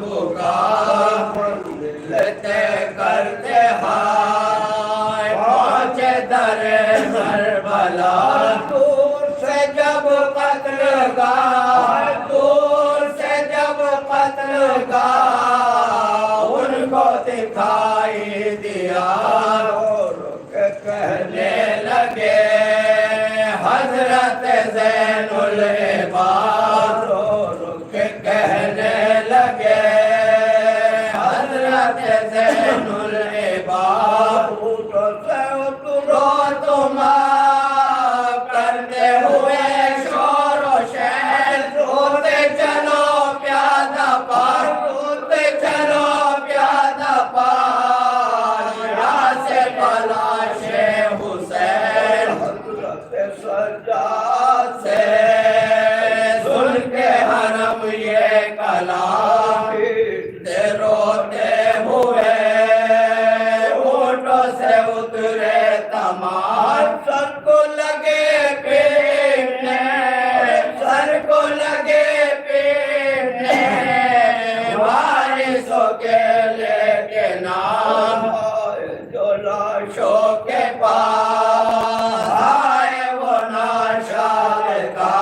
بکا لیتے کرتے ہائے پہنچے در کربلا دور سے جب قتل گاہ دور سے جب قتل گاہ ان کو دکھائی دیا کہنے لگے حضرت زین العباد کہنے لگے حضرت زین العباد رو تم کرتے ہوئے شور و شہر روتے چلو پیادہ پار روتے چلو پیادہ پار یہاں سے پلاش حسین حضرت سجاد سے سن کے حرم یہ کلام روتے ہوئے اونٹوں سے اترے تمام سر کو لگے پیٹنے سر کو لگے پیٹنے وارثوں کے لے کے نام جو لاشوں کے پاس آئے وہ ناشاد کا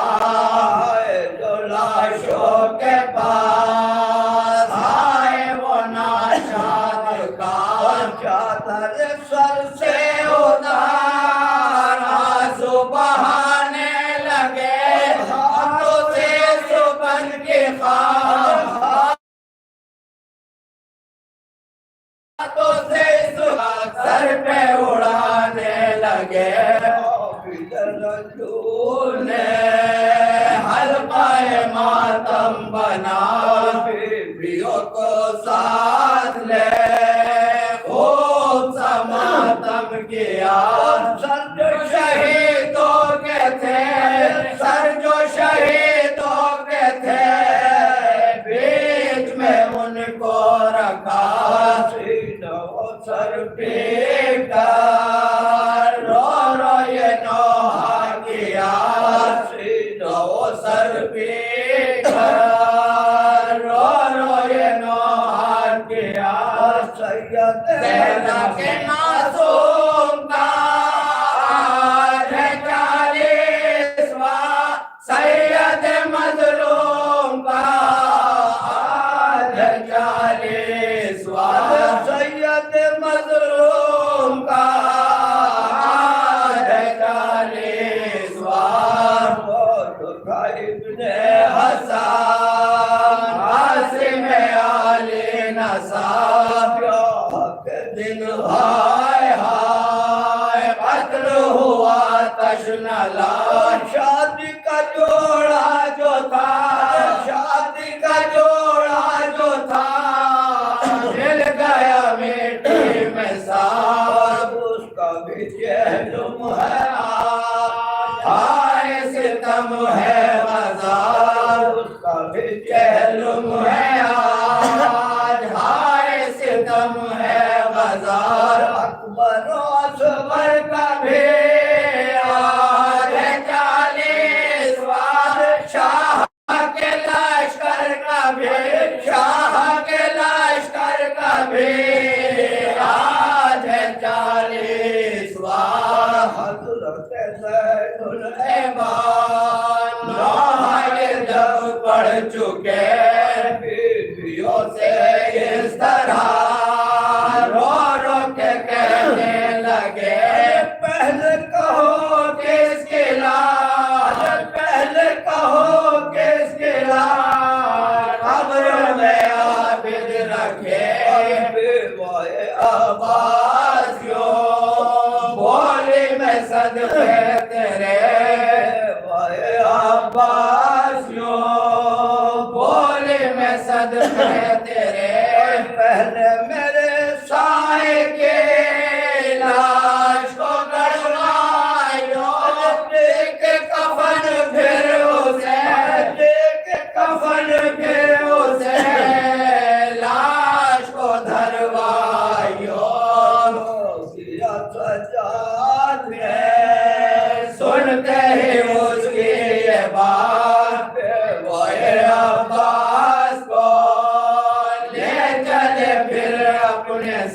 جو لاشوں کے پاس آئے وہ ناشاد کا چادر سر سے اتار آنسو بہانے لگے ہاتھوں سے سبن کی خواہ ہاتھوں سے سر پہ اڑانے لگے نے حلقہ ماتم بنا بیویوں کو ساتھ لے خوب سا ماتم کیا سر جو شہیدوں کے تھے سر جو شہیدوں کے تھے بیچ میں ان کو رکھا سر پیٹ کر رو رو یہ نوحہ کیا سر پیٹ کر رو رو یہ نوحہ کیا سید زینب کے معصوم کا آج ہے 40واں سید مظلوم کا آج ہے 40واں سید مظلوم کا آج ہے 40واں ابن حسان عاصم علی نصاب دن ہائے ہائے قتل ہوا تشنلا شادی کا جوڑا جو تھا شادی کا جوڑا جو تھا مل گیا مٹی میں سب اس کا بھی جہنم ہے ہائے ستم ہے مزار اس کا بھی جہنم ہے آج ہائے ستم ہے مزار اکبر و اصغر کا بھی آج ہے 40واں شاہ کے لشکر کا بھی شاہ کے لشکر کا بھی آج ہے 40واں حضرت زین العباد نوحہ جب پڑھ چکے بیویوں سے اس طرح رو رو کے کہنے لگے پہلے کہو کس کی لاج پہلے کہو کس کی لاج قبر میں عابد رکھے بیوائے عباسیوں بولی میں صدقے تیرے بیوائے عباسیوں بولی میں صدقے تیرے پہلے میرے سائے کے لاش کو گڑھوائیو دیکھ کفن پھر اسے دیکھ کفن پھر اسے لاش کو دھروائیو سجاد ہے سنتے ہی اس کی یہ بات وہ عباس کو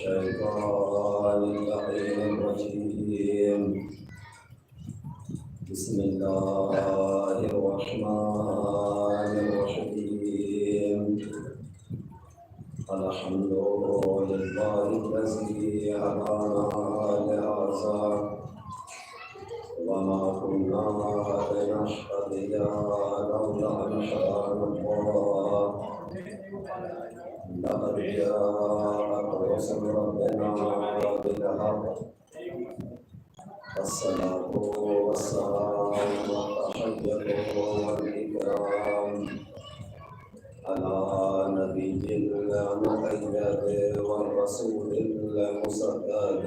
الشيطان اللعين الرجيم بسم الله الرحمن الرحيم الحمد لله الذي هدانا لهذا وما كنا لنهتدي لولا أن هدانا الله لقد جاءت رسل ربنا بالحق والصلاة والسلام والتحية والإكرام على نبي المؤيد والرسول المصدق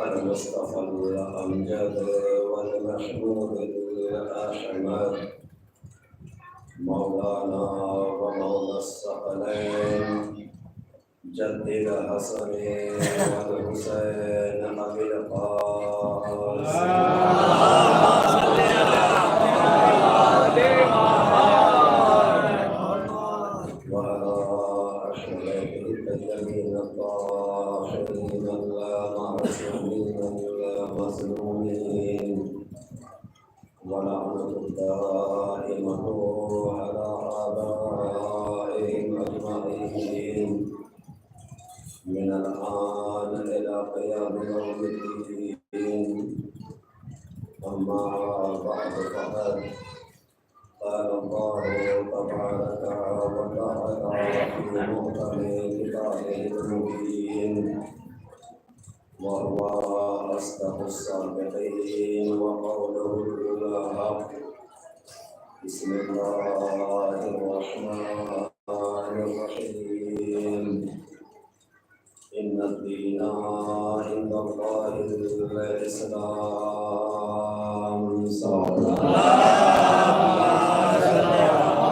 المصطفى الأمجد والمحمود الأحمد مولانا ومولى الثقلين جد الحسن والحسين أبي القاسم وعلى أشرفه الطيبين الطاهرين المعصومين المظلومين ولعنة دائمة على آبائهم أجمعين من الآن إلى قيام يوم الدين أما بعد فقد قال الله تبارك وتعالى في محكم كتابه المبين وهو أصدق الصادقين وقوله الحق بسم الله الرحمن الرحيم إن الدين عند الله الإسلام صلى الله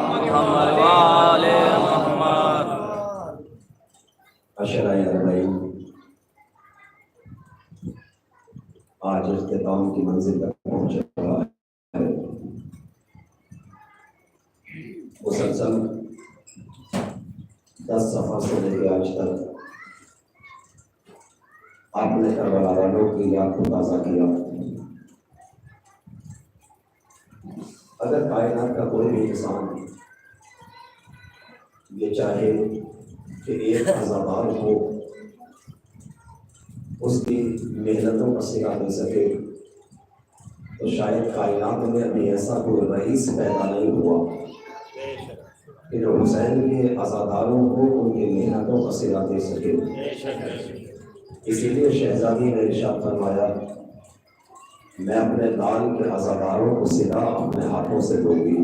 محمد وآل محمد عشرۂ اربعین آج اختتام کی منزل تک پہنچ رہا ہے۔ مسلسل 10 صفحہ سے لے کے آج تک آپ نے کربلا والوں کی یاد کو تازہ کیا۔ اگر کائنات کا کوئی بھی انسان یہ چاہے کہ ایک عزادار ہو اس کی محنتوں کا صلہ دے سکے تو شاید کائنات میں ابھی ایسا کوئی رئیس پیدا نہیں ہوا کہ جو حسین کے عزاداروں کو ان کی محنتوں کا صلہ دے سکے۔ اسی لیے شہزادی نے ارشاد فرمایا میں اپنے لال کے عزاداروں کو صلہ اپنے ہاتھوں سے دوں گی،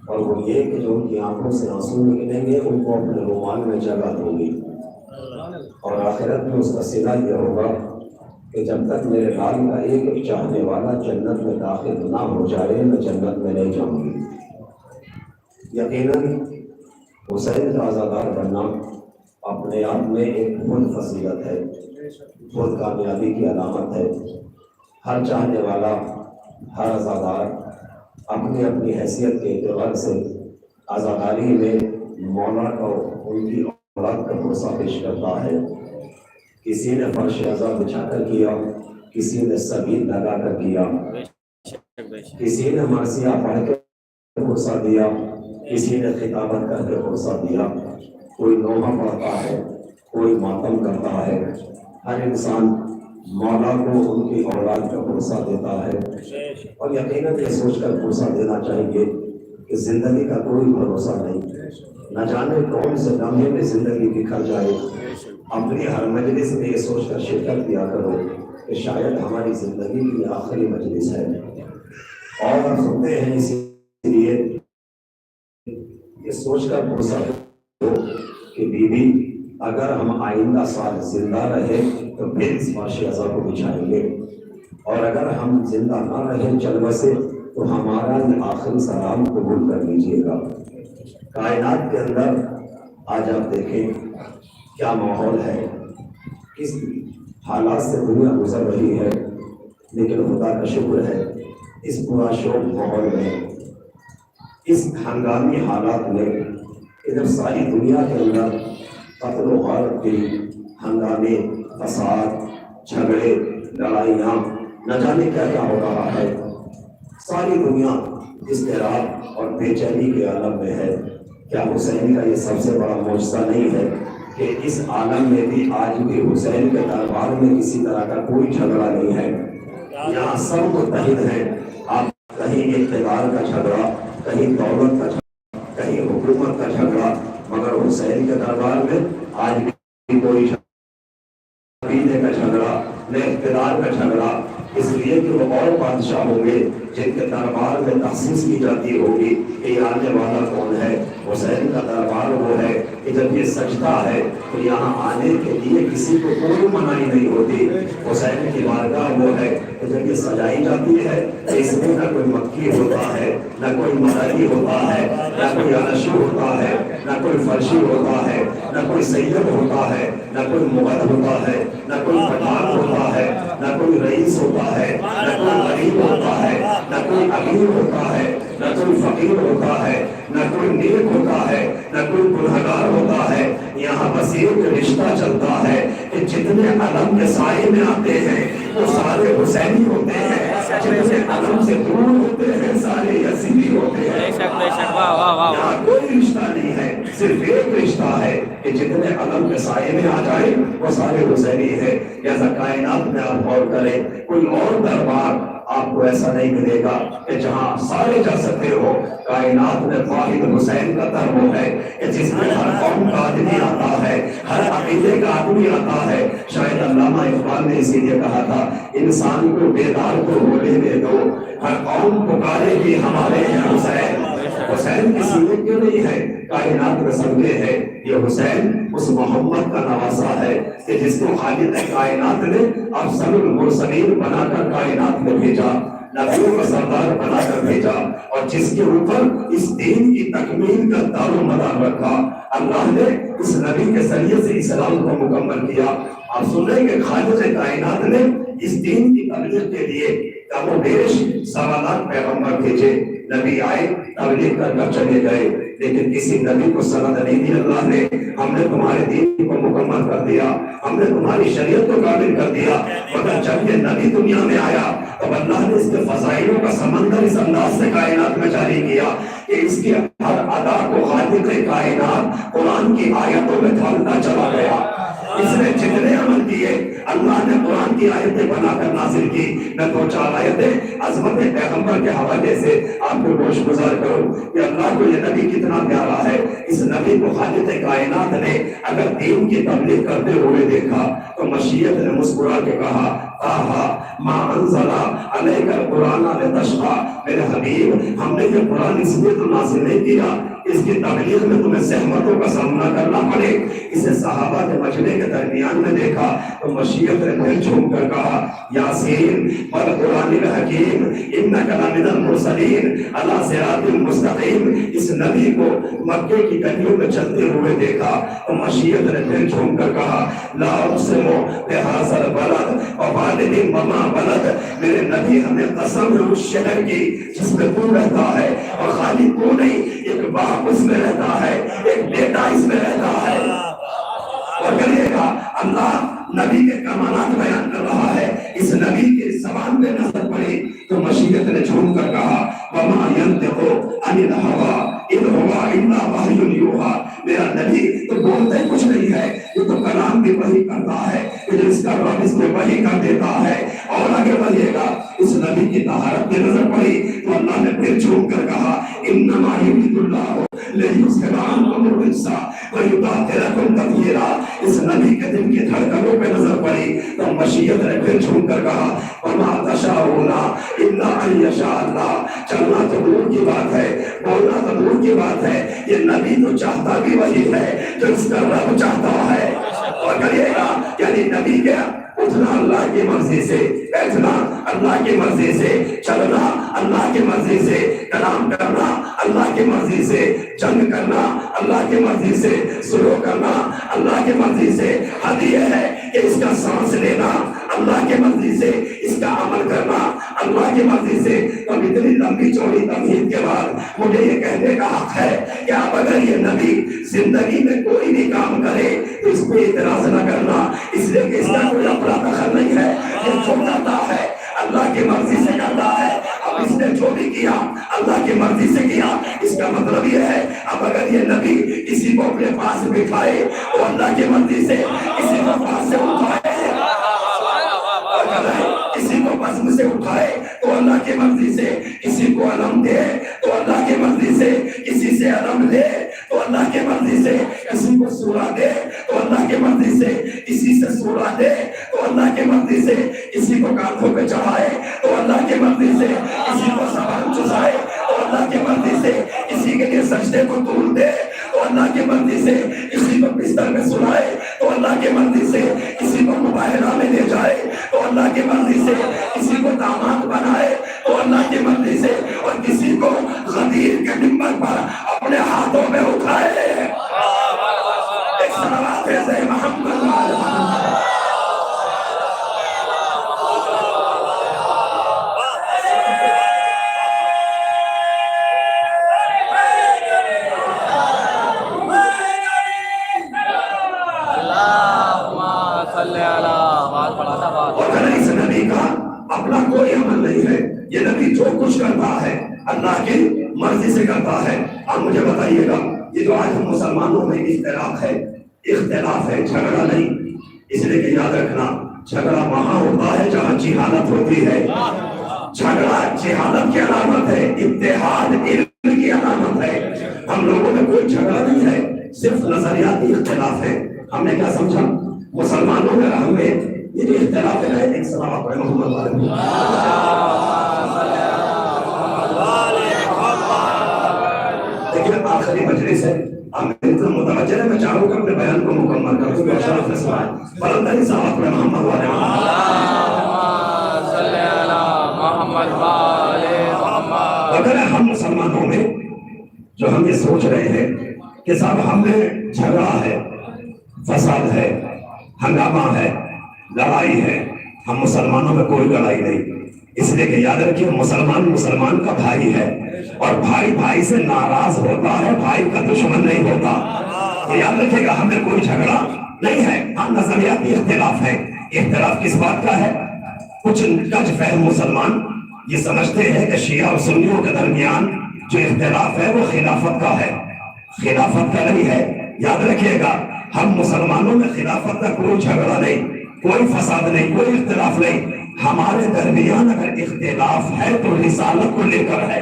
اور وہ یہ کہ جو ان کی آنکھوں سے آنسو نکلیں گے ان کو اپنے رومال میں جگہ دوں گی، اور آخرت میں اس کا صلہ یہ ہوگا کہ جب تک میرے لال کا ایک چاہنے والا جنت میں داخل نہ ہو جائے میں جنت میں نہیں جاؤں گی۔ یقیناً حسین کا عزادار بننا اپنے آپ میں ایک خود فضیلت ہے، خود کامیابی کی علامت ہے۔ ہر چاہنے والا، ہر عزادار اپنی اپنی حیثیت کے اعتبار سے عزاداری میں مولا کو ان کی اولاد کا بھروسہ پیش کرتا ہے۔ کسی نے فرش عزا بچھا کر کیا، کسی نے سبیل لگا کر کیا، کسی نے مرثیہ پڑھ کے بھروسہ دیا، کسی نے خطابت کر کے بھروسہ دیا، کوئی نوحہ پڑھتا ہے، کوئی ماتم کرتا ہے۔ ہر انسان مولا کو ان کی اولاد کا بھروسہ دیتا ہے، اور یقیناً یہ سوچ کر بھروسہ دینا چاہیے کہ زندگی کا کوئی بھروسہ نہیں، نہ جانے کون سے لمحے میں زندگی بکھر جائے۔ اپنی ہر مجلس میں یہ سوچ کر شرکت کیا کرو کہ شاید ہماری زندگی کی آخری مجلس ہے، اور سنتے ہیں اسی لیے یہ سوچ کر بھروسہ دو کہ بیوی اگر ہم آئندہ سال زندہ رہے تو پھر اس فرش عزا کو بچھائیں گے، اور اگر ہم زندہ نہ رہے چل بسے تو ہمارا یہ آخری سلام قبول کر لیجیے گا۔ کائنات کے اندر آج آپ دیکھیں کیا ماحول ہے، کس حالات سے دنیا گزر رہی ہے، لیکن خدا کا شکر ہے اس پورا شوق ماحول میں، اس ہنگامی حالات میں کہ جب ساری دنیا کے اندر قتل و غارت کی ہنگامے، فساد، جھگڑے، لڑائیاں، نہ جانے کیا کیا ہو رہا ہے۔ ساری دنیا اضطراب اور بے چینی کے عالم میں ہے۔ کیا حسین کا یہ سب سے بڑا معجزہ نہیں ہے کہ اس عالم میں بھی آج بھی حسین کے دربار میں کسی طرح کا کوئی جھگڑا نہیں ہے؟ یہاں سب متحد ہیں۔ آپ کہیں اقتدار کا جھگڑا، کہیں دولت کا جھگڑا، کہیں حکومت کا جھگڑا، مگر حسین کے دربار میں آج بھی کوئی عقیدے کا جھگڑا، نہ اقتدار کا جھگڑا، اس لیے کہ وہ اور بادشاہ ہوں گے جن کے دربار میں تخصیص کی جاتی ہوگی کہ یہ آنے والا کون ہے۔ حسین کا دربار وہ ہے کہ جب یہ سجدہ ہے تو یہاں آنے کے لیے کسی کو کوئی منائی نہیں ہوتی۔ حسین کی بارگاہ وہ ہے کہ جب یہ سجائی جاتی ہے تو اس میں نہ کوئی مکی ہوتا ہے، نہ کوئی مدنی ہوتا ہے، نہ کوئی انشی ہوتا ہے، نہ کوئی فرشی ہوتا ہے، نہ کوئی سید ہوتا ہے، نہ کوئی مغل ہوتا ہے، نہ کوئی پٹھان ہوتا ہے، نہ کوئی رئیس ہوتا ہے، نہ کوئی غریب ہوتا ہے، نہ کوئی امیر ہوتا ہے، نہ کوئی فقیر ہوتا ہے، نہ کوئی نیک ہوتا ہے، نہ کوئی گنہگار ہوتا ہے۔ یہاں بس ایک رشتہ چلتا ہے کہ جتنے علم کے سائے میں آتے ہیں وہ سارے حسینی ہوتے ہیں، جتنے علم سے دور ہوتے ہیں سارے یزیدی ہوتے ہیں۔ یہاں کوئی رشتہ نہیں ہے، صرف ایک رشتہ ہے کہ جتنے علم کے سائے میں آ جائے وہ سارے حسینی ہے۔ جیسا کائنات میں آپ غور کریں، کوئی اور دربار آپ کو ایسا نہیں ملے گا کہ جہاں سارے جا سکتے ہو۔ کائنات میں واحد حسین کا در وہ ہے کہ جس میں ہر قوم کا آدمی آتا ہے، ہر عقیدے کا آدمی آتا ہے۔ شاید علامہ اقبال نے اسی لیے کہا تھا، انسان کو بیدار کو ہونے دے دو، ہر قوم پکارے گی ہمارے ہیں حسین۔ حسین کسی نے کیوں نہیں ہے، کائنات میں سب میں ہے۔ یہ حسین اس محمد کا نواسا ہے کہ جس کو خالق کائنات نے افضل المرسلین بنا کر کائنات میں بھیجا، نبیوں کا سردار بنا کر بھیجا، اور جس کے اوپر اس دین کی تکمیل کا دار و مدار رکھا۔ اللہ نے اس نبی کے ذریعے سے اسلام کو مکمل کیا۔ آپ سنیں کہ خالق کائنات نے اس دین کی تبلیغ کے لیے کم و بیش 1.25 لاکھ پیغمبر بھیجے۔ نبی آئے، تبلیغ کر کر چلے گئے، لیکن کسی نبی کو سند نہیں دی اللہ نے۔ ہم نے تمہارے دین کو مکمل کر دیا، ہم نے تمہاری شریعت کو کامل کر دیا، مگر جب یہ نبی دنیا میں آیا تب اللہ نے اس کے فضائلوں کا سمندر اس انداز سے کائنات میں جاری کیا کہ اس کی ہر ادا کو خالق کائنات قرآن کی آیتوں میں ڈھالتا چلا گیا۔ اس نے جتنے عمل کیے اللہ نے قرآن کی آیتیں بنا کر نازل کی۔ میں 2-4 آیتیں عظمت پیغمبر کے حوالے سے آپ کو گوش گزار کروں کہ اللہ کو یہ نبی کتنا پیارا ہے۔ اس نبی کو خالق کائنات نے اگر دین کی تبلیغ کرتے ہوئے دیکھا تو مشیت نے مسکرا کے کہا، آہا ما انزلہ علیک القرآن لتشقى، میرے حبیب ہم نے یہ قرآن اس لیے تو نازل نہیں کیا اس کی تبلیغ میں تمہیں زحمتوں کا سامنا کرنا پڑے۔ اسے صحابہ کے مجمع کے درمیان میں دیکھا تو مشیت نے دل جھوم کر کہا، یاسین والقرآن الحکیم انک لمن المرسلین علی صراط مستقیم۔ اس نبی کو مکے کی گلیوں میں چلتے ہوئے دیکھا تو مشیت نے دل جھوم کر کہا، لا اقسم بہذا البلد ووالد وما ولد، میرے نبی ہمیں قسم ہے اس شہر کی جس میں تو رہتا ہے، اور خالی تو نہیں ایک باپ اس میں رہتا ہے، ایک بیٹا اس میں رہتا ہے۔ اور کہیے گا اللہ نبی کے کمالات بیان کر رہا ہے، اس نبی کے زبان میں نظر پڑی تو مشیت نے جھوم کر کہا، وما ينطق عن الهوى ان هو الا وحی یوحى، میرا نبی تو بولتے کچھ نہیں ہے، یہ تو کلام بھی وحی کرتا ہے کہ جو اس کا رب اس میں وحی کر دیتا ہے۔ اور آگے بڑھیے گا، اس نبی کی طہارت میں نظر پڑی تو اللہ نے پھر جھوم کر کہا، انما یرید اللہ لیذھب عنکم الرجس ویطہرکم تطہیرا۔ اس نبی کے دل کی دھڑکنوں پہ نظر پڑی تو مشیت نے پھر جھوم کر کہا، وما تشاءون الا ان یشاء اللہ۔ چلنا تو دور کی بات ہے، بولنا تو دور کی بات ہے، یہ نبی تو چاہتا بھی وہی ہے جو اس کا رب چاہتا ہے۔ اور کریے گا یعنی نبی کیا اٹھنا اللہ کی مرضی سے، بیٹھنا اللہ کی مرضی سے، چلنا اللہ کی مرضی سے، کلام کرنا اللہ کی مرضی سے، جنگ کرنا اللہ کی مرضی سے، سلوک کرنا اللہ کی مرضی سے۔ حد یہ ہے کہ اس کا سانس لینا اللہ کی مرضی سے، اس کا عمل کرنا اللہ کی مرضی سے اب اتنی لمبی چوڑی تمہید کے بعد مجھے یہ کہنے کا حق ہے کہ اب اگر یہ نبی زندگی میں کوئی بھی کام کرے تو اس پہ اعتراض نہ کرنا، اس لیے کہ اس کا کوئی اپنا دخل نہیں ہے، یہ جو کرتا ہے اللہ کی مرضی سے کرتا ہے۔ اب اس نے جو بھی کیا اللہ کی مرضی سے کیا، اس کا مطلب یہ ہے اب اگر یہ نبی کسی کو اپنے پاس بٹھائے تو اللہ کی مرضی سے کسی کو پاس سے اٹھائے، کسی کو بزم سے اٹھائے تو اللہ کی مرضی سے، کسی کو علم دے تو اللہ کی مرضی سے، کسی سے علم لے تو اللہ کی مرضی سے، کسی کو سورہ دے تو اللہ کی مرضی سے، کسی سے سورہ دے تو اللہ کی مرضی سے، کسی کو کانھوں پہ چڑھائے تو اللہ کی مرضی سے، کسی کو زبان چسائے تو اللہ کی مرضی سے، کسی کے لیے سجدے کو طول دے تو اللہ کی مرضی سے، کسی کو بستر میں سلائے تو اللہ کی مرضی سے، کسی کو مباہرہ میں لے جائے تو اللہ کی مرضی سے، کسی کو داماد بنائے تو اللہ کی مرضی سے، اور کسی کو غدیر کے منبر پر اپنے ہاتھوں میں اٹھائے۔ ایک صلوات ہے سے محمد اپنا کوئی عمل نہیں ہے، یہ نبی جو کچھ کرتا ہے اللہ کی مرضی سے کرتا ہے۔ آپ مجھے بتائیے گا یہ جو آج ہم مسلمانوں میں اختلاف ہے جھگڑا نہیں، اس لیے کہ یاد رکھنا جھگڑا وہاں ہوتا ہے جہاں جہالت ہوتی ہے، جھگڑا جہالت کی علامت ہے، اتحاد علم کی علامت ہے۔ ہم لوگوں میں کوئی جھگڑا نہیں ہے، صرف نظریاتی اختلاف ہے۔ ہم نے کیا سمجھا مسلمانوں میں ہمیں یہ جو اختلاف ہے، ایک صلوات پڑھیں محمد والے۔ لیکن آخری مجلس ہے، آپ اتنا متوجہ ہے، میں چاہوں گا اپنے بیان کو مکمل کر دوں گا شرف نسوائے بلندری صلوات پڑھیں محمد والے۔ اگر ہم مسلمانوں میں جو ہم یہ سوچ رہے ہیں کہ صاحب ہم نے جھگڑا ہے، فساد ہے، ہنگامہ ہے، لڑائی ہے، ہم مسلمانوں میں کوئی لڑائی نہیں، اس لیے کہ یاد رکھیے مسلمان کا بھائی ہے، اور بھائی بھائی سے ناراض ہوتا ہے، بھائی کا دشمن نہیں ہوتا۔ تو یاد رکھیے گا ہمیں کوئی جھگڑا نہیں ہے، ہم نظریاتی اختلاف ہے۔ اختلاف کس بات کا ہے؟ کچھ کج فہم مسلمان یہ سمجھتے ہیں کہ شیعہ اور سنیوں کے درمیان جو اختلاف ہے وہ خلافت کا ہے، خلافت کا نہیں ہے۔ یاد رکھیے گا ہم مسلمانوں میں خلافت کا کوئی جھگڑا نہیں، کوئی فساد نہیں، کوئی اختلاف نہیں۔ ہمارے درمیان اگر اختلاف ہے تو رسالت کو لے کر ہے۔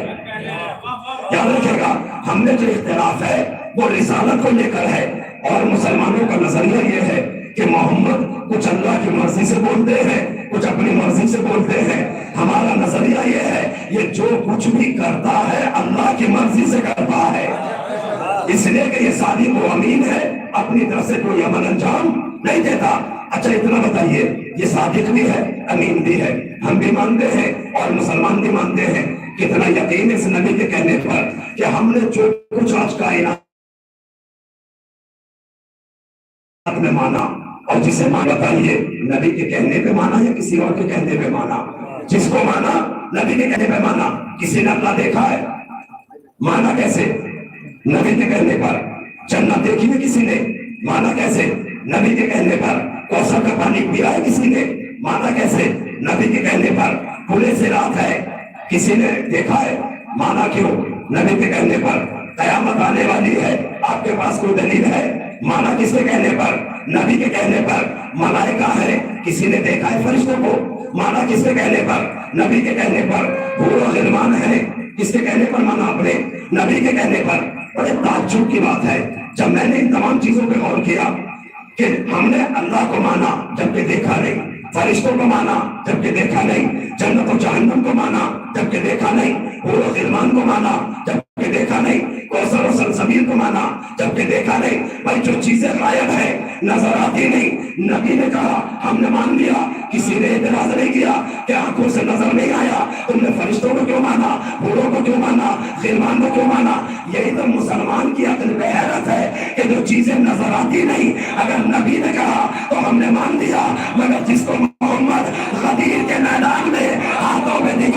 یاد رکھیے گا ہم نے جو اختلاف ہے وہ رسالت کو لے کر ہے، اور مسلمانوں کا نظریہ یہ ہے کہ محمد کچھ اللہ کی مرضی سے بولتے ہیں، کچھ اپنی مرضی سے بولتے ہیں۔ ہمارا نظریہ یہ ہے یہ جو کچھ بھی کرتا ہے اللہ کی مرضی سے کرتا ہے، اس لیے کہ یہ صادق و امین ہے، اپنی طرف سے کوئی عمل انجام نہیں دیتا۔ اچھا اتنا بتائیے یہ صادق بھی ہے، امین بھی ہے، ہم بھی مانتے ہیں اور مسلمان بھی مانتے ہیں۔ کتنا یقین اس نبی کے کہنے پر کہ ہم نے جو کچھ آج کائنات میں مانا، اور جسے مانا بتائیے نبی کے کہنے پہ مانا یا کسی اور کے کہنے پہ مانا؟ جس کو مانا نبی کے کہنے پہ مانا۔ کسی نے اللہ دیکھا ہے؟ مانا کیسے؟ نبی کے کہنے پر۔ جنت دیکھی ہے کسی نے؟ مانا کیسے؟ نبی کے کہنے پر۔ کوثر کا پانی پیا ہے کسی نے؟ مانا کیسے؟ نبی کے کہنے پر۔ پورے سے رات ہے کسی نے دیکھا ہے؟ مانا کیوں؟ نبی کے کہنے پر۔ قیامت آنے والی ہے، آپ کے پاس کوئی دلیل ہے؟ مانا کس کے کہنے پر؟ نبی کے کہنے پر۔ ملائکہ ہے، کسی نے دیکھا ہے فرشتوں کو؟ مانا کس کے کہنے پر؟ نبی کے کہنے پر۔ حور و غلمان ہے، کس کے کہنے پر مانا آپ نے؟ نبی کے کہنے پر۔ بڑے تعجب کی بات ہے جب میں نے ان تمام چیزوں پہ غور کیا کہ ہم نے اللہ کو مانا جبکہ دیکھا نہیں، فرشتوں کو مانا جبکہ دیکھا نہیں، جنت و جہنم کو مانا جبکہ دیکھا نہیں، حور و غلمان کو مانا جبکہ دیکھا نہیں، کوثر و سلسبیل کو مانا جبکہ دیکھا نہیں۔ بھائی جو چیزیں غائب ہیں، نظر آتی نہیں، نبی نے کہا ہم نے مان لیا، کسی نے اعتراض نہیں کیا کہ آنکھوں سے نظر نہیں آیا، تم نے فرشتوں کو کیوں مانا، حوروں کو کیوں مانا، غلمان کو کیوں مانا؟ یہی تو مسلمان کی عقل پہ حیرت ہے کہ جو چیزیں نظر آتی نہیں اگر نبی نے کہا تو ہم نے مان لیا، مگر جس کو محمد غدیر کے میدان میں ہاتھوں میں دکھا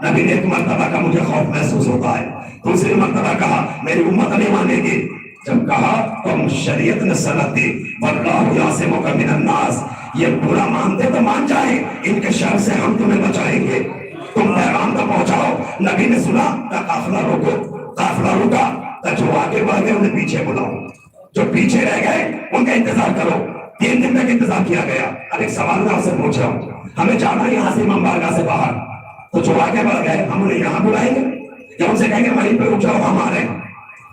نبی نے ایک مرتبہ کا مجھے خوف محسوس ہوتا ہے، دوسری مرتبہ کہا میری امت نہیں مانے گی، جب کہا تم شریعت نے صنعت دی واللہ یعصمک من الناس، یہ برا مانتے تو مان جائیں، ان کے شر سے ہم تمہیں بچائیں گے، تم پیغام تو پہنچاؤ۔ نبی نے سنا کہ قافلہ روکو، قافلہ رکا تو جو آگے بڑھ گئے انہیں پیچھے بلاؤ، جو پیچھے رہ گئے ان کا انتظار کرو۔ 3 دن تک انتظار کیا گیا۔ اب ایک سوال میں آپ سے پوچھ رہا ہوں، ہمیں جانا ہے یہاں سے امام بارگاہ سے باہر، تو جو آگے بڑھ گئے ہم انہیں یہاں بلائیں گے یا ان سے کہیں گے وہیں پہ رک جاؤ ہم آ رہے ہیں؟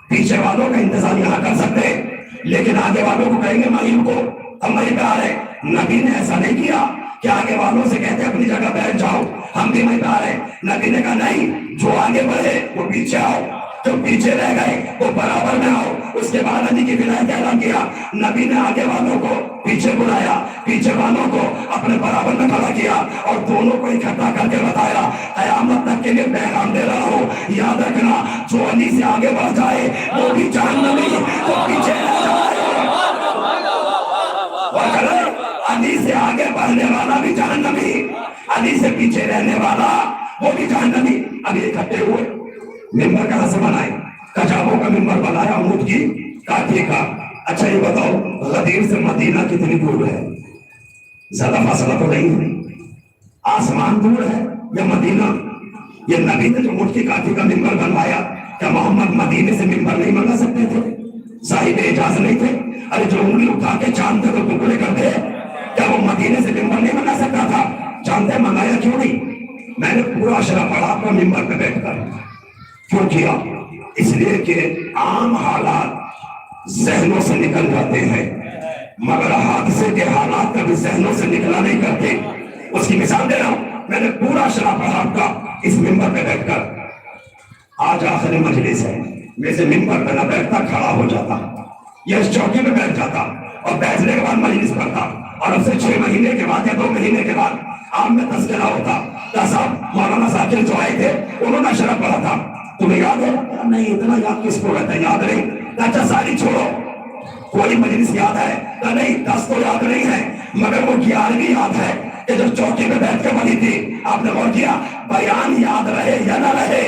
پیچھے والوں کا انتظار یہاں کر سکتے ہیں، لیکن آگے والوں کو کہیں گے وہیں رکو ہم وہیں پہ آ رہے ہیں۔ نبی نے ایسا نہیں کیا کہ آگے والوں سے کہتے اپنی جگہ بیٹھ جاؤ ہم بھی وہیں پہ آ رہے ہیں۔ نبی نے کہا نہیں، جو آگے بڑھے وہ پیچھے آؤ، جو پیچھے رہ گئے وہ برابر میں آؤ۔ اس کے بعد علی کی ولایت اعلان کیا، نبی نے آگے والوں کو پیچھے بلایا، پیچھے والوں کو اپنے برابر میں کھڑا کیا اور دونوں کو اکٹھا کر کے بتایا قیامت تک کے لیے پیغام دے رہا ہوں، یاد رکھنا جو علی سے آگے بڑھ جائے وہ بھی جہنمی، جو پیچھے رہ جائے علی سے آگے بڑھنے والا بھی جہنمی، علی سے پیچھے رہنے والا وہ بھی جہنمی۔ ابھی اکٹھے ہوئے، ممبر کہاں سے بنائے؟ کجاووں کا ممبر بنایا، اونٹ کی کاٹھی کا۔ اچھا یہ بتاؤ غدیر سے مدینہ کتنی دور ہے؟ زیادہ فاصلہ تو نہیں ہے، آسمان دور ہے یا مدینہ؟ یہ نبی نے جو اونٹ کی کاٹھی کا ممبر بنوایا، کیا محمد مدینے سے ممبر نہیں بنا سکتے تھے؟ صاحب اجازت نہیں تھے؟ ارے جو انگلی اٹھا کے چاند تک ٹکڑے کر دے، کیا وہ مدینے سے ممبر نہیں بنا سکتا تھا؟ چاندے منگایا کیوں نہیں؟ میں نے پورا اشرا پڑھا اپنا ممبر پہ بیٹھ کر۔ کیوں کیا؟ اس لیے کہ عام حالات ذہنوں سے نکل جاتے ہیں مگر حادثے کے حالات کبھی ذہنوں سے نکلا نہیں کرتے۔ اس کی مثال دے رہا ہوں، میں نے پورا اشرا پڑھا آپ کا اس ممبر پہ بیٹھ کر۔ آج آخری مجلس ہے، میں سے ممبر پہ نہ بیٹھتا، کھڑا ہو جاتا یا اس چوکی پہ بیٹھ جاتا اور بیٹھنے کے بعد مجلس پڑھتا، اور اب سے 6 مہینے کے بعد یا 2 مہینے کے بعد آپ میں تذکرہ ہوتا کہ صاحب مولانا ذاکر جو آئے تھے انہوں نے اشرا پڑھا تھا، تمہیں یاد ہے؟ نہیں، اتنا یاد کس کو رہتا ہے؟ یاد نہیں؟ اچھا ساری چھوڑو، کوئی مجلس یاد ہے؟ نہیں، 10 تو یاد نہیں ہے مگر وہ 11ویں یاد ہے کہ جو چوکی پہ بیٹھ کے پڑھی تھی۔ آپ نے غور کیا؟ بیان یاد رہے یا نہ رہے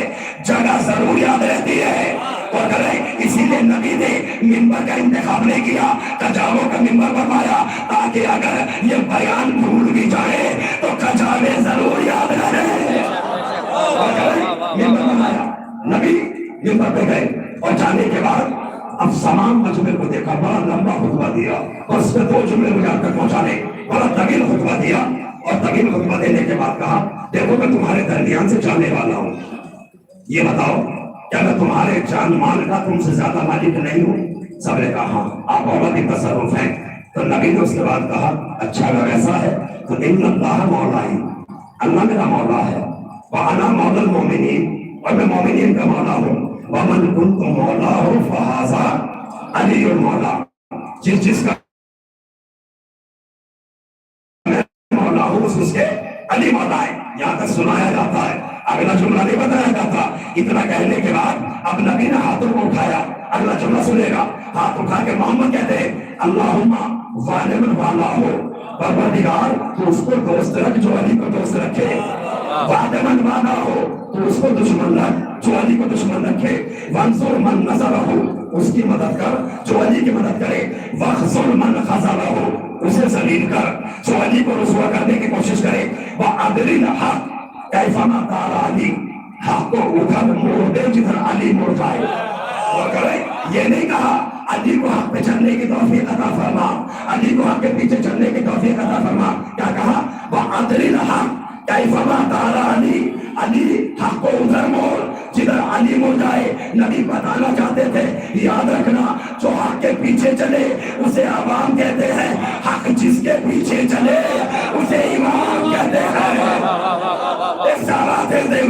جگہ ضرور یاد رہتی ہے، اور اسی لیے نبی نے ممبر کا انتخاب نہیں کیا، کجاووں کا ممبر بنوایا تاکہ اگر یہ بیان بھول بھی جائے تو کجاوے ضرور یاد رہے۔ ممبر بنایا، نبی ممبر پہ گئے اور جانے کے بعد اب تمام مجمع کو دیکھا، بڑا لمبا خطبہ دیا اور اس میں 2 جملے مجھے آپ تک پہنچانے، بڑا طویل خطبہ دیا، اور طویل خطبہ دینے کے بعد کہا دیکھو میں تمہارے درمیان سے جانے والا ہوں، یہ بتاؤ کیا میں تمہارے جان مال کا تم سے زیادہ مالک نہیں ہوں؟ سب نے کہا ہاں آپ عورت کی تصرف ہیں۔ تو نبی نے اس کے بعد کہا اچھا اگر ایسا ہے تو ان اللہ مولائی، اللہ میرا مولا ہے، وانا مولا المومنین، اور میں مومنین کا مولا ہوں، ومن کنت مولا ہوں فہذا علی المولا، جس کا میں مولا ہوں اس کے علی مولا ہے۔ یہاں تک سنایا جاتا ہے، اگلا جملہ نہیں بتایا جاتا۔ اتنا کہنے کے بعد اب نبی نے ہاتھوں کو اٹھایا، اگلا جملہ سنے گا، ہاتھ اٹھا کے محمد کہتے ہیں اللہم ظالم والا ہو، پروردگار تو اس کو دوست رکھ جو علی کو دوست رکھے، وعدمن والا ہو تو اس کو دشمن رکھ جو علی کو دشمن رکھے، وانصر من نصرہ ہو اس کی مدد کر جو علی کی مدد کرے، واخذل من خذلہ ہو اسے ذلیل کر جو علی کو رسوا کرنے کی کوشش کرے، وعدل الحق کیفما دار علی، حق کو ادھر موڑ دے جدھر علی موڑ جائے۔ اور کرے یہ نہیں کہا علی کو حق پہ چلنے کی توفیق عطا فرما، علی کو حق کے پیچھے چلنے کی توفیق عطا فرما، کیا کہا وعدل الحق کیفما دار علی، علی حق کو ادھر موڑ جدھر علی موڑ جائے۔ نبی بتانا چاہتے تھے یاد رکھنا جو حق کے پیچھے چلے اسے عوام کہتے ہیں، حق جس کے پیچھے چلے اسے امام کہتے ہیں۔ ایک سارا دل دے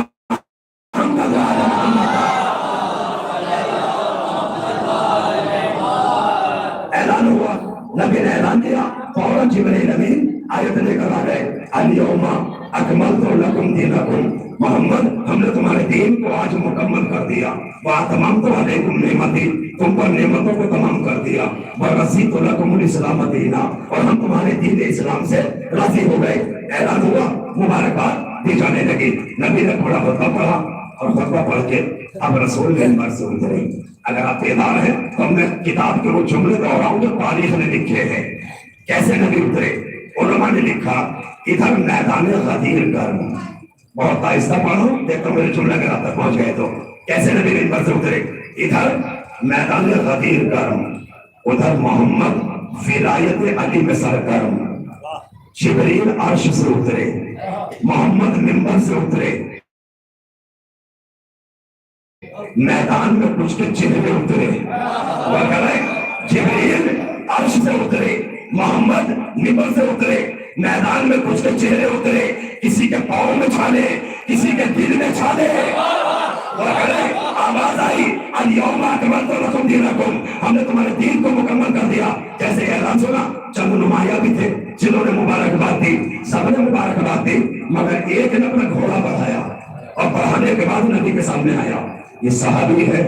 اعلان ہوا، نبی نے اعلان کیا، فوراً جبرائیل امین آیت لے کر آ گئے، الیوم اکملت لکم دینکم، محمد ہم نے تمہارے دین کو آج مکمل کر دیا، واتممت علیکم نعمتی، تم پر نعمتوں کو تمام کر دیا، ورضیت لکم الاسلام دینا، اور ہم تمہارے دین اسلام سے راضی ہو گئے۔ اعلان ہوا، مبارکباد۔ دی جانے لگی. نبی نے تھوڑا خطبہ پڑھا اور خطبہ پڑھ کے اب رسول ممبر سے اترے. اگر آپ بیدار ہیں تو ہم نے کتاب کے وہ جملے دوہراؤں جو تاریخ نے لکھے ہیں. کیسے نبی اترے؟ علماء نے لکھا ادھر میدان غدیر گرم. بہت آہستہ پڑھو دیکھو میرے جملے اگر آپ تک پہنچ گئے تو. کیسے نبی ممبر سے اترے؟ ادھر میدان غدیر گرم، ادھر محمد ولایت علی میں سرگرم. جبریل عرش سے اترے، محمد ممبر سے اترے، میدان میں کچھ کے چہرے اترے. جبریل عرش سے اترے، محمد ممبر سے اترے، میدان میں کچھ کے چہرے اترے. کسی کے پاؤں میں چھالے، کسی کے دل میں چھالے. آواز آئی الیوم اکملت لکم دینکم، ہم نے تمہارے دین کو مکمل کر دیا. جیسے اعلان سنا چند نمایاں بھی تھے جنہوں نے مبارکباد دی، سب نے مبارکباد دی، مگر ایک نے اپنا گھوڑا بڑھایا اور بڑھانے کے بعد نبی کے سامنے آیا. یہ صحابی ہے،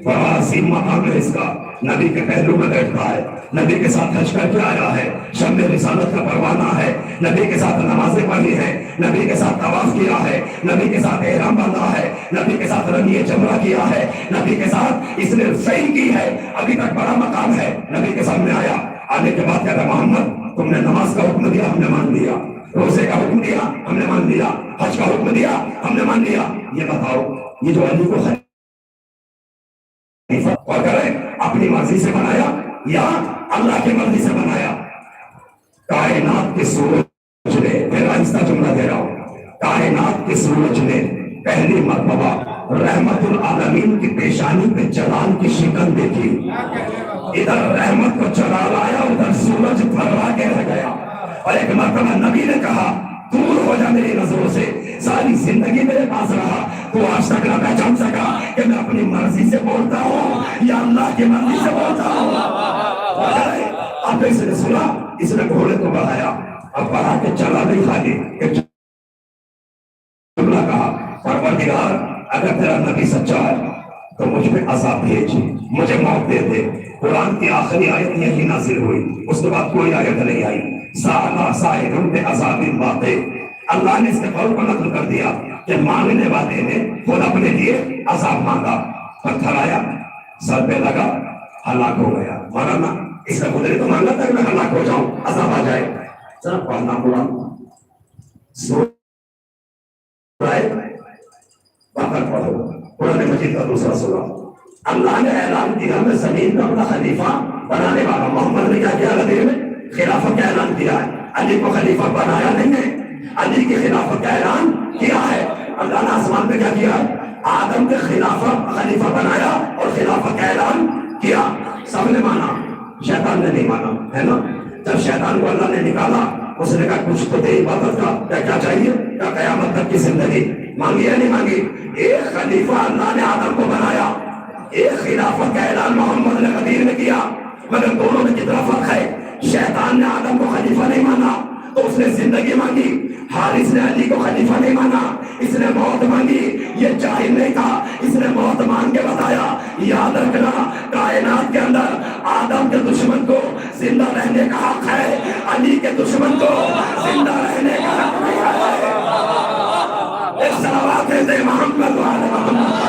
بڑا عظیم مقام ہے اس کا. نبی کے پہلو میں بیٹھتا ہے، نبی کے ساتھ حج کر کے آیا ہے، شمع رسالت کا پروانہ ہے، نبی کے ساتھ نمازیں پڑھی ہیں، نبی کے ساتھ طواف کیا ہے، نبی کے ساتھ احرام باندھا ہے، نبی کے ساتھ رمی جمرہ کیا ہے، نبی کے ساتھ اس نے صحیح کی ہے. ابھی تک بڑا مقام ہے. نبی کے سامنے آیا، آنے کے بعد کہتا محمد تم نے نماز کا حکم دیا، ہم نے مان لیا. روزے کا حکم دیا، ہم نے مان لیا. حج کا حکم دیا، ہم نے مان لیا. یہ بتاؤ یہ جو علی کو اور کرے اپنی مرضی سے بنایا یا اللہ کی مرضی سے بنایا؟ کائنات کے سورج نے، میرا آہستہ جملہ دے رہا ہوں، کائنات کے سورج نے پہلی مرتبہ رحمت العالمین کی پیشانی پہ جلال کی شکن دیکھی. ادھر رحمت کو جلال آیا، ادھر سورج پھرا کے رہ گیا. اور ایک مرتبہ نبی نے کہا دور ہو جا میری نظروں سے. ساری زندگی میرے پاس رہا تو آج تک نہ پہچان سکا کہ میں اپنی مرضی سے بولتا ہوں یا اللہ کی مرضی سے بولتا ہوں. اب اس نے سنا، اس نے گھوڑے کو بڑھایا، اب بڑھا کے چلا نہیں خالی ایک جملہ کہا پروردگار اگر تیرا نبی سچا ہے تو مجھ پہ عذاب بھیج، مجھے موت دے دے. قرآن کی آخری آیت یہی نازل ہوئی، اس کے بعد کوئی آیت نہیں آئی. سالا سائرن بے عذاب باتیں. اللہ نے اس کے قول کو نقل کر دیا کہ مانگنے والے نے خود اپنے لیے عذاب مانگا. پتھر آیا، سر پہ لگا، ہلاک ہو گیا. مولانا اس کا خود نے تو مانگا تھا کہ میں ہلاک ہو جاؤں، عذاب آ جائے. ذرا پڑھنا قرآن بقر پڑھو، قرآن مجید کا دوسرا سورہ. اللہ نے اعلان کیا میں زمین کا اپنا خلیفہ بنانے والا. محمد نے کیا کیا غدیر میں؟ خلافت کا اعلان کیا ہے. علی کو خلیفہ بنایا نہیں ہے، علی کی خلافت کا اعلان کیا ہے. اللہ نے آسمان پہ کیا کیا؟ آدم کے خلیفہ بنایا اور خلافت کا اعلان کیا. سب نے مانا، شیطان نے نہیں مانا، ہے نا. جب شیطان کو اللہ نے نکالا اس نے کہا کچھ تو دے عبادت کا، کیا چاہیے؟ کیا قیامت تک کی زندگی مانگی یا نہیں مانگی؟ ایک خلیفہ اللہ نے آدم کو بنایا، ایک خلافت کا اعلان محمد نے غدیر نے کیا. مگر دونوں میں کتنا فرق ہے. شیطان نے آدم کو خلیفہ نہیں مانا تو اس نے زندگی مانگی. حارث نے علی کو خلیفہ نہیں مانا، اس نے موت مانگی. یہ جاہل نہیں تھا، اس نے موت مانگ کے بتایا. یاد رکھنا کائنات کے اندر آدم کے دشمن کو زندہ رہنے کا حق ہے، علی کے دشمن کو زندہ رہنے کا حق نہیں ہے. ایک صلوات دے محمد وعلی محمد.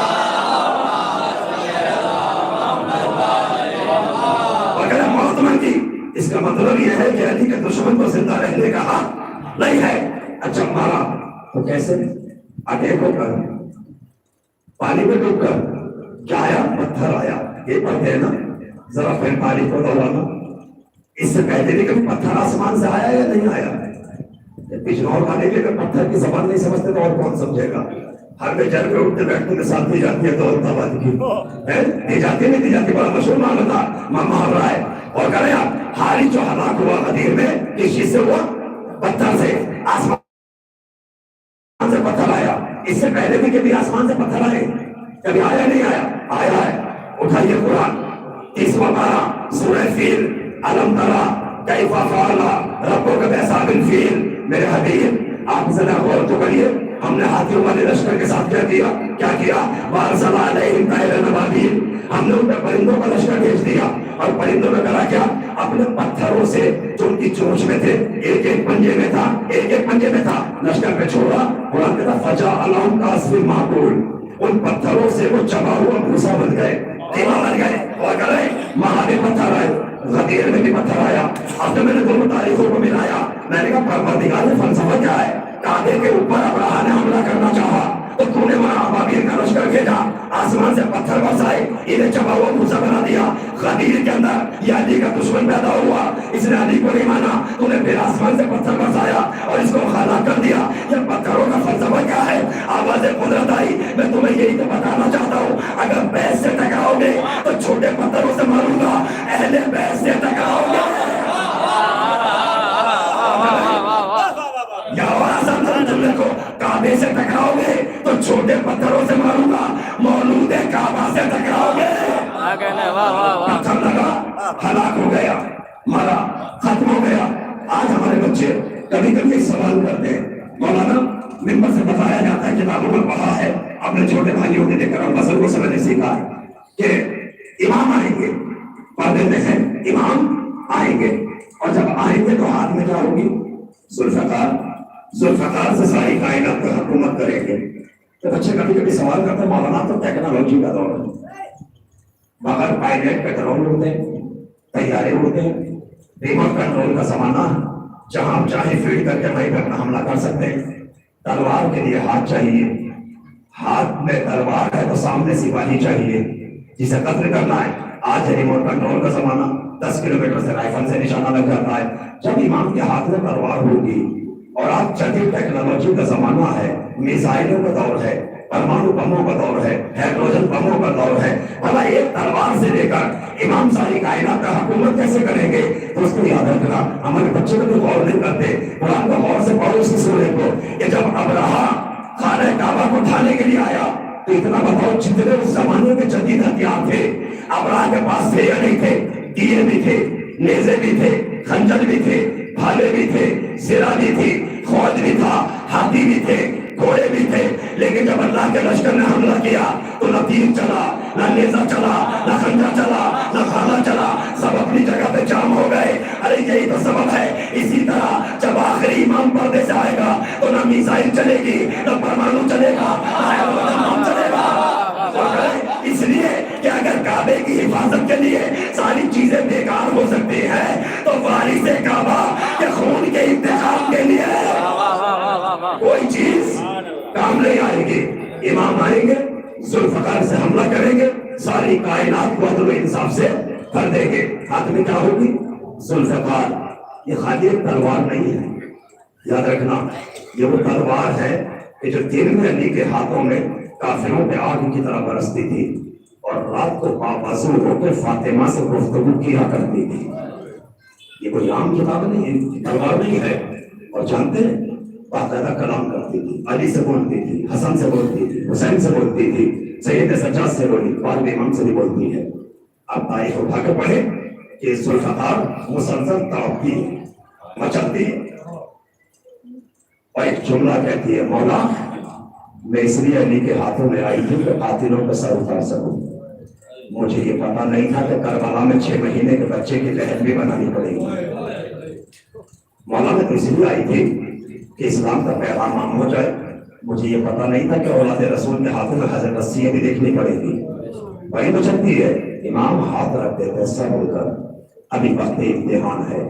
اگر موت مانگی اس کا مطلب یہ ہے کہ علی کے دشمن کو زندہ رہنے کا حق نہیں ہے. اچھا مارا تو کیسے؟ اٹیک ہو کر، پانی میں ڈوب کر. کیا آیا؟ پتھر آیا. یہ پڑھتے ہیں نا، ذرا پھر تاریخ کو دوڑانا. اس سے پہلے بھی کبھی پتھر آسمان سے آیا یا نہیں آیا؟ بجنور والے بھی اگر پتھر کی زبان نہیں سمجھتے تو اور کون سمجھے گا؟ ہر میں جل کے اٹھتے بیٹھتے کے ساتھ دی جاتی ہے تو التاباد کی دی جاتی نہیں دی جاتی. بڑا مشہور معاملہ تھا ماما رائے. اور کرے آپ ہاری جو ہلاک ہوا غدیر میں کس چیز سے ہوا؟ پتھر سے. آسمان سے پتھر آیا. اس سے پہلے بھی کبھی آسمان سے پتھر آئے؟ کبھی آیا نہیں آیا؟ آیا ہے. اٹھائیے قرآن 30واں پارہ سورہ فیل. الم تری کیف فعل ربک باصحاب الفیل. میرے حبیب آپ ذرا غور تو کریے، ہم نے ہاتھیوں والے لشکر کے ساتھ کیا کیا؟ وارسل علیہم طیرا ابابیل. ہم نے ان پہ پرندوں کا لشکر بھیج دیا اور پرندوں نے کرا کیا؟ اپنے پتھروں سے جو ان کی چونچ میں تھے, ایک ایک پنجے میں تھا, ایک ایک پنجے میں تھا. لشکر پہ چھوڑا, قرآن کہتا فجا علام کاسف معقول, ان پتھروں سے وہ چبا ہوا بھوسا بن گئے, قیمہ بن گئے. اور کہہ رہے وہاں بھی پتھر آئے, غدیر میں بھی پتھر آیا. اب جب میں نے دونوں تاریخوں کو ملایا, میں نے کہا پروردگار نے فلسفہ کیا ہے؟ کعبے کے اوپر ابراہ نے حملہ کرنا چاہا تو تو نے وہاں ابابیل کا لشکر بھیجا, آسمان سے پتھر برسائے, انہیں چبا ہوا بھوسا بنا دیا. غدیر کے اندر یہ علی کا دشمن پیدا ہوا, اس نے علی کو نہیں مانا, تو نے پھر آسمان سے پتھر برسایا اور اس کو ہلاک کر دیا. یہ پتھروں کا فلسفہ کیا ہے؟ آواز قدرت آئی. میں تمہیں یہی تو بتانا چاہتا ہوں, اگر بیس سے ٹکراؤ گے تو چھوٹے پتھروں سے ماروں گا, اہل بیس سے ٹکراؤ گے یا کو کعبے سے ٹکراؤ گے تو چھوٹے پتھروں سے ماروں گا, مولود کعبہ سے ٹکراؤ گے. پتھر لگا, ہلاک ہو گیا, مارا, ختم ہو گیا. آج ہمارے بچے کبھی کبھی سوال کرتے ہیں, مولانا ممبر سے بتایا جاتا ہے, کتابوں میں پڑھا ہے, اپنے چھوٹے بھائیوں کے لے کر اور بزرگوں سے میں نے سیکھا ہے کہ امام آئیں گے, پڑھ دیتے ہیں امام آئیں گے, اور جب آئیں گے تو ہاتھ میں کیا ہوگی؟ ذوالفقار. ذوالفقار سے ساری کائنات پر حکومت کریں گے. تو بچے کبھی کبھی سوال کرتے ہیں, مولانا تو ٹیکنالوجی کا دور ہے, مگر پائلٹ پیٹرول اڑتے ہیں, طیارے اڑتے ہیں, ریموٹ کنٹرول کا زمانہ, جہاں آپ چاہے فیڈ کر کے وہیں پہ اپنا حملہ کر سکتے ہیں. تلوار کے لیے ہاتھ چاہیے, ہاتھ میں تلوار ہے تو سامنے سپاہی چاہیے جسے قتل کرنا ہے. آج ہے ریموٹ کنٹرول کا زمانہ, 10 کلومیٹر سے رائفل سے نشانہ لگ جاتا ہے. جب امام کے ہاتھ میں تلوار ہوگی, اور آپ جدید ٹیکنالوجی کا زمانہ ہے, میزائلوں کا دور ہے, پرمانو بموں کا دور ہے, ہائیڈروجن بموں کا دور ہے, بھلا ایک تلوار سے لے کر امام ساری کائنات کا حکومت کیسے کریں گے؟ تو اس کو یاد رکھنا, ہمارے بچے کو غور نہیں کرتے. قرآن کو غور سے پڑھو اس سورے کو, کہ جب ابراہ خانہ کعبہ کو اٹھانے کے لیے آیا تو اتنا بتاؤ, جتنے اس زمانے کے جدید ہتھیار تھے ابراہ کے پاس تھے یا نہیں تھے؟ دیے بھی تھے, نیزے بھی تھے, خنجر بھی تھے, بھالے بھی تھے, سرا بھی تھی, فوج بھی تھا, ہاتھی بھی تھے, گھوڑے بھی تھے. لیکن جب اللہ کے لشکر نے حملہ کیا تو نہ تیر چلا, نہ نیزہ چلا, نہ خنجر چلا, نہ بھالا چلا, سب اپنی جگہ پہ جام ہو گئے. ارے یہی تو سبب ہے. اسی طرح جب آخری امام پردے سے آئے گا تو نہ میزائل چلے گی, نہ پرمانو چلے گا, نہ چلے گا. اس لیے کہ اگر کعبے کی حفاظت کے لیے ساری چیزیں بیکار ہو سکتی ہیں تو وارث کعبہ کے خون کے انتخاب کے لیے کوئی چیز کام نہیں آئے گی. امام آئیں گے, ذوالفقار سے حملہ کریں گے, ساری کائنات کو عدل و انصاف سے کر دیں گے. ہاتھ میں کیا ہوگی؟ ذوالفقار. یہ خالی ایک تلوار نہیں ہے, یاد رکھنا, یہ وہ تلوار ہے کہ جو دن میں علی کے ہاتھوں میں کافروں پہ آگ کی طرح برستی تھی اور رات کو باوضو ہو کے فاطمہ سے گفتگو کیا کرتی تھی. یہ کوئی عام کتاب نہیں ہے, تلوار نہیں ہے. اور جانتے ہیں باقاعدہ کلام کرتی تھی, علی سے بولتی تھی, حسن سے بولتی تھی, حسین سے بولتی تھی, سید سجاد سے بولی, بعد امام سے بھی بولتی ہے. آپ تاریخ اٹھا کے پڑھیں کہ ذوالفقار مسلسل تڑپتی ہے, مچلتی ہے, اور ایک جملہ کہتی ہے, مولا میں اس لیے علی کے ہاتھوں میں آئی تھی کہ قاتلوں کا سر اتار سکوں. مجھے یہ پتا نہیں تھا کہ کربلا میں 6 مہینے کے بچے کی لہر بھی بنانی پڑے گی. مولا میں تو اس لیے آئی تھی کہ اسلام کا پیغام عام ہو جائے. مجھے یہ پتا نہیں تھا کہ اولاد رسول کے ہاتھوں میں حضرت رسیاں بھی دیکھنی پڑے گی. وہی تو چلتی ہے. امام ہاتھ رکھ دیتے سر بول کر, ابھی وقت امتحان ہے,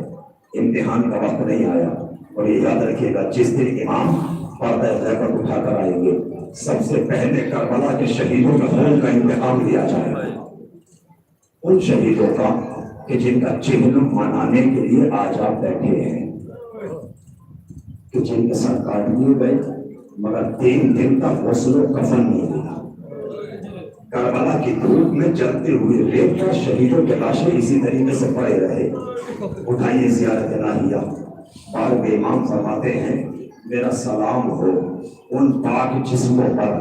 امتحان کا وقت نہیں آیا. اور یہ یاد رکھیے گا, جس دن امام پردہ غیبت اٹھا کر آئیں گے, سب سے پہلے کربلا کے شہیدوں کا خون کا انتقام لیا جائے گا. ان شہیدوں کا کہ جن کا چہل منانے کے لیے آج آپ بیٹھے ہیں, کہ جن کے سر کاٹ دیے گئے مگر 3 دن تک غسل و کفن نہیں ملا. کربلا کی دھوپ میں جلتے ہوئے ریت کا شہیدوں کے لاشیں اسی طریقے سے پڑے رہے. اٹھائیے زیارت الہیہ. بعد میں امام فرماتے ہیں, میرا سلام ہو ان پاک جسموں پر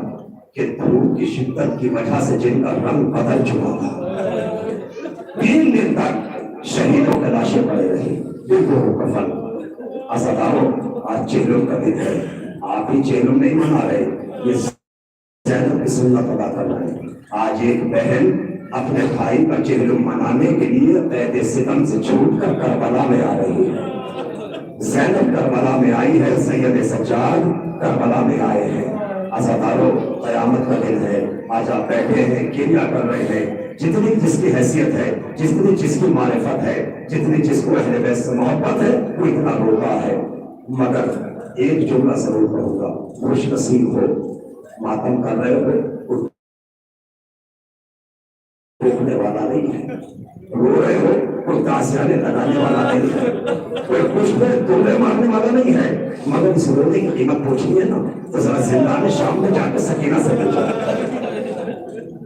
کہ دھوپ کی شدت کی وجہ سے جن کا رنگ بدل چکا تھا. 3 دن تک شہیدوں کے لاشیں پڑے رہی, بالکل کفن. عزادارو, آج چہلوں کا دن ہے, آپ ہی چہلوں نہیں منا رہے, یہ زینب کی سنت ادا کر رہے ہیں. آج ایک بہن اپنے بھائی کا چہلم منانے کے لیے قید ستم سے چھوٹ کر کربلا میں آ رہی ہے۔ زینب کربلا میں آئی ہے، سید سجاد کربلا میں آئے ہیں۔ عزادارو، قیامت کا دن ہے، آج آپ بیٹھے ہیں، کیا کر رہے ہیں؟ جتنی جس کی حیثیت ہے، جتنی جس کی معرفت ہے، جتنی جس کو اہل بیت سے محبت ہے، وہ اتنا روتا ہے۔ مگر ایک جملہ ضرور کہوں گا، خوش نصیب ہو، ماتم کر رہے ہو، روکنے والا نہیں ہے، رو رہے ہو، کوئی تازیانے لگانے والا نہیں ہے، کوئی خوش میں دولے مارنے والا نہیں ہے، مگر اس رونے کی قیمت پوچھنی ہے نا تو ذرا زندان شام میں جا کے سکینہ سے مل جائے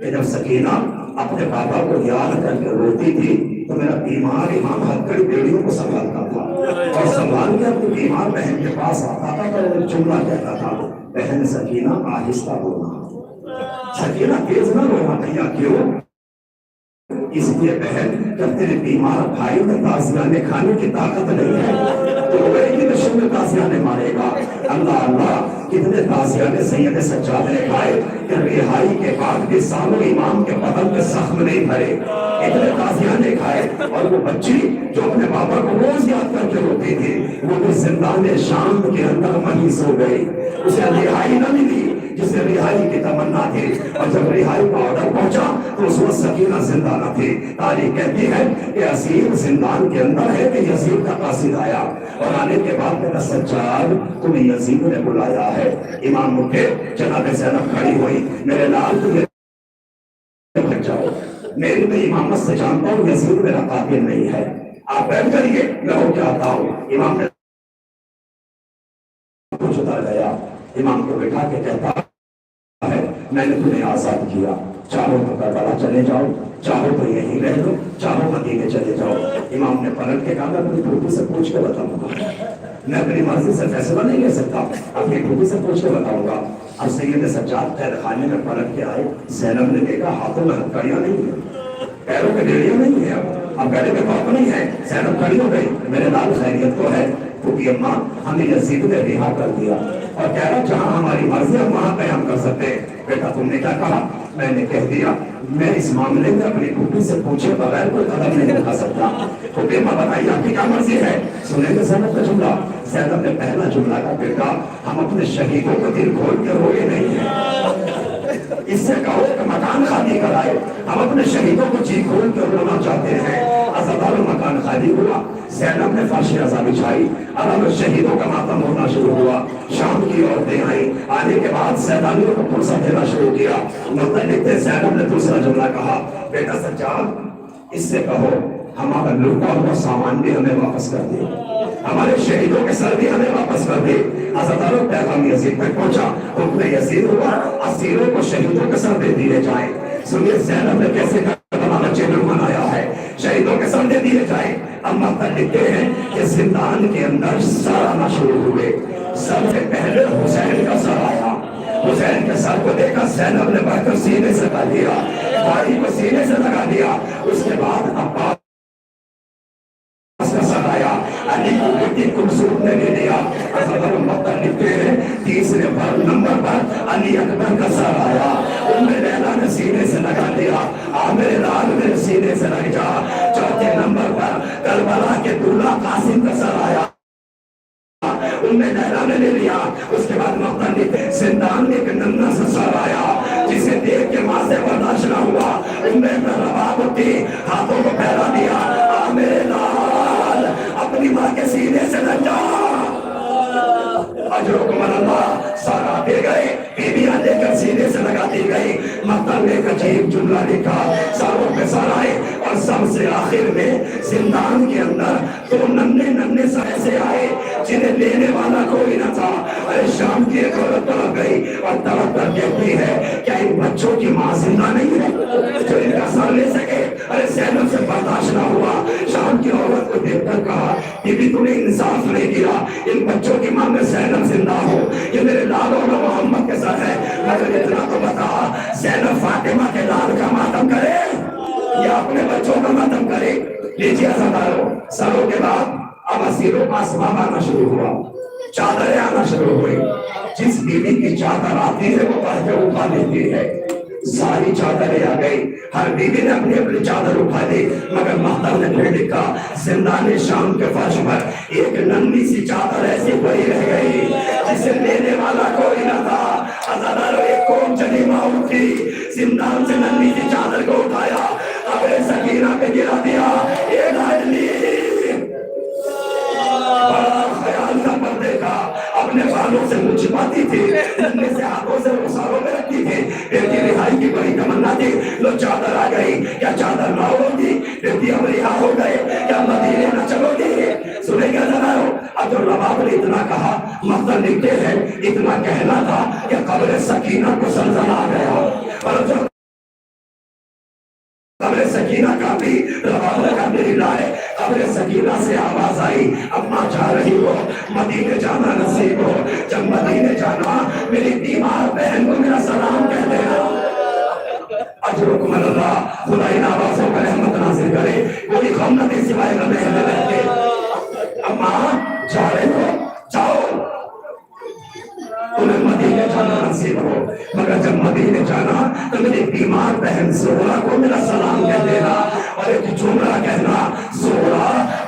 کہ جب سکینہ اپنے بابا کو یاد کر کے روتی تھی تو میرا بیمار امام ہتکڑی بیڑیوں کو سنبھالتا تھا اور سنبھال کے اپنی بیمار بہن کے پاس آتا تھا تو ایک جملہ کہتا تھا، بہن سکینہ آہستہ رونا، سکینہ تیز نہ رونا بھیا، کیوں؟ اس لیے بہن جب تیرے بیمار بھائی میں تازیانے کھانے کی طاقت نہیں ہے تو روئے کی نشے میں تازیانے مارے گا۔ اللہ اللہ، کتنے تازیانے سید سجاد نے کھائے کہ رہائی کے بعد بھی سالوں امام کے بدن کے زخم نہیں بھرے، اتنے تازیانے کھائے۔ اور وہ بچی جو اپنے بابا کو روز یاد کر کے روتی تھی، وہ بھی زندان شام کے اندر وہیں سو گئی، اسے رہائی نہ ملی جسے رہائی کی تمنا تھی، اور جب رہائی کا آرڈر پہنچا تو اس وقت سکینہ زندہ نہ تھی۔ تاریخ کہتی ہے کہ اسیر زندان کے اندر ہے کہ یزید کا قاصد آیا، اور آنے کے بعد میرا سجاد تمہیں یزید نے بلایا ہے۔ امام اٹھے، جناب زینب کھڑی ہوئی، میرے لال تمہیں بچ جاؤ، میری میں امامت سے جانتا ہوں یزید میرا قاتل نہیں ہے، آپ بیٹھ کریے میں ہو کے آتا ہوں۔ امام نے کچھ اتر گیا، امام کو بٹھا کے کہتا ہے میں نے تمہیں آزاد کیا، چاہو تو کربلا چلے جاؤ، چاہو تو یہیں رہ لو، چاہو مدینے چلے جاؤ۔ امام نے پلٹ کے کہا میں اپنی پھوپھی سے پوچھ کے بتاؤں گا، میں اپنی مرضی سے فیصلہ نہیں لے سکتا، اپنی پھوپھی سے پوچھ کے بتاؤں گا۔ اب سید سجاد قید خانے میں پلٹ کے آئے، زینب نے دیکھا ہاتھوں میں ہتھکڑیاں نہیں ہیں، پیروں میں بیڑیاں نہیں ہیں، اب گلے میں پاپ نہیں ہے۔ زینب کھڑی ہو گئی، میرے لال خیریت تو ہے؟ پھوپھی اماں ہمیں یزید نے رہا کر دیا اور کہہ رہا جہاں ہماری مرضی ہم وہاں قیام کر سکتے ہیں۔ بیٹا تم نے کیا کہا؟ میں نے کہہ دیا میں اس معاملے میں اپنی پھوپھی سے پوچھے بغیر کوئی قدم نہیں اٹھا سکتا۔ پھوپھی اماں بتائیے آپ کی کیا مرضی ہے؟ سنیں گے زینب کا جملہ؟ زینب نے پہلا جملہ کا بیٹا ہم اپنے شہیدوں کو دل کھول کے روئے نہیں ہیں، اس سے کہو کہ مکان خالی کرائے، ہم اپنے شہیدوں کو جی کھول کے رونا چاہتے ہیں۔ عزادارو مکان خالی ہوا، زینب نے فرش رضا بچھائی، اب شہیدوں کا ماتم ہونا شروع ہوا۔ شام کی عورتیں آئیں، آنے کے بعد سیدانیوں کو فرصت دینا شروع کیا۔ مطلب زینب نے دوسرا جملہ کہا، بیٹا سجاد اس سے کہو ہمارا لوٹا ہوا سامان بھی ہمیں واپس کر دے، ہمارے شہیدوں کے سر بھی ہمیں واپس کر دے۔ عزادارو پیغام یزید تک پہنچا، حکم یزید ہوا اسیروں کو شہیدوں کے سر دے دیے جائیں۔ سنیے زینب نے کیسے کربلا میں چہلم منایا ہے، شہیدوں کے سر دے دیے جائیں۔ اب مطلب لکھتے ہیں کہ زندان کے اندر سر آنا شروع ہوئے، سب سے پہلے حسین کا سر آیا۔ حسین کے سر کو دیکھا، زینب نے بڑھ کر سینے سے لگا دیا، بھائی کو سینے سے لگا دیا۔ اس کے بعد عباس کا سر آیا، علی کو بیٹی کلثوم نے لے لیا۔ عزادارو مطلب لکھتے ہیں تیسرے نمبر پر علی اکبر کا سر آیا، ام لیلا نے سینے سے لگا دیا، عامر لال نے سینے سے لگ جا۔ چوتھے نمبر پر کربلا کے دولہا قاسم کا سر آیا، ام لیلا نے لے لیا۔ اس کے بعد مختلف زندان میں ایک ننھا سا سر آیا جسے دیکھ کے ماں سے برداشت نہ ہوا، ام رباب اٹھی، ہاتھوں کو پھیلا دیا، عامر لال اپنی ماں کے سینے سے لگ جا، اجرکم اللہ۔ سارا دے گئے، بیویاں لے کر سینے سے لگاتی گئی۔ مطلب ایک عجیب جملہ لکھا، ساروں پہ سر آئے اور سب سے آخر میں زندان کے اندر دو ننھے ننھے سر ایسے آئے جنہیں لینے والا کوئی نہ تھا۔ ارے شام کی ایک عورت طرف گئی اور طرف کر کہتی ہے کیا ان بچوں کی ماں زندہ نہیں ہے جو ان کا سر لے سکے؟ ارے زینب سے برداشت نہ ہوا، شام کی عورت کو دیکھ کر کہا بیوی تم نے انصاف نہیں کیا، ان بچوں کی ماں میں زینب زندہ ہو، یہ میرے لال اور محمد کے ساتھ ہے، مگر اتنا تو بتا زینب فاطمہ کے لال کا ماتم کرے یا اپنے بچوں کا ماتم کرے؟ لیجیے عزادارو، سالوں کے بعد اب اسیروں کا اسباب آنا شروع ہوا، چادریں آنا شروع ہوئی۔ جس بیوی کی چادر آتی ہے وہ پڑھ کے اٹھا لیتی ہے، ساری چادریں آ گئی، ہر بیوی نے اپنی اپنی چادر اٹھا دی، مگر مہتاب نے پھر لکھا زندان شام کے فرش پر ایک ننھی سی چادر ایسی پڑی رہ گئی جسے لینے والا کوئی نہ تھا۔ عزادارو ایک قوم چلی ماں اٹھی، زندان سے ننھی سی چادر کو اٹھایا، قبر سکینہ پہ گرا دیا، ایک آدمی بڑا خیال کا پردے کا اپنے بالوں سے منہ چھپاتی تھی، ننھے سے ہاتھوں سے رخساروں میں رکھتی تھی، بیٹی رہائی کی بڑی تمنا تھی، لو چادر آ گئی، کیا چادر نہ ہوگی؟ بیٹی اب رہا ہو گئے، کیا مدینے نہ چلو گی؟ سنے گا ذرا عبدالرباب نے اتنا کہا، مقدر لکھتے ہیں اتنا کہنا تھا کہ قبر سکینہ کو زلزلہ آ گیا، اور جو قبر سکینہ کا بھی رباب کا میری لائے، قبر سکینہ سے آواز آئی، اماں جا رہی ہو، مدینے جانا نصیب ہو، جب مدینے جانا میری بیمار بہن کو میرا سلام کہہ دینا۔ اجرکم اللہ، خدا ان آوازوں پر رحمت نازل کرے، کوئی غم نہ دے سوائے غم اہل بیت کے۔ اماں جا رہے ہو، جاؤ، تمہیں مدینے جانا نصیب ہو، مگر جب مدینے جانا تو میری بیمار بہن زہرا کو میرا سلام کہہ دینا، اور ایک جملہ کہنا، زہرا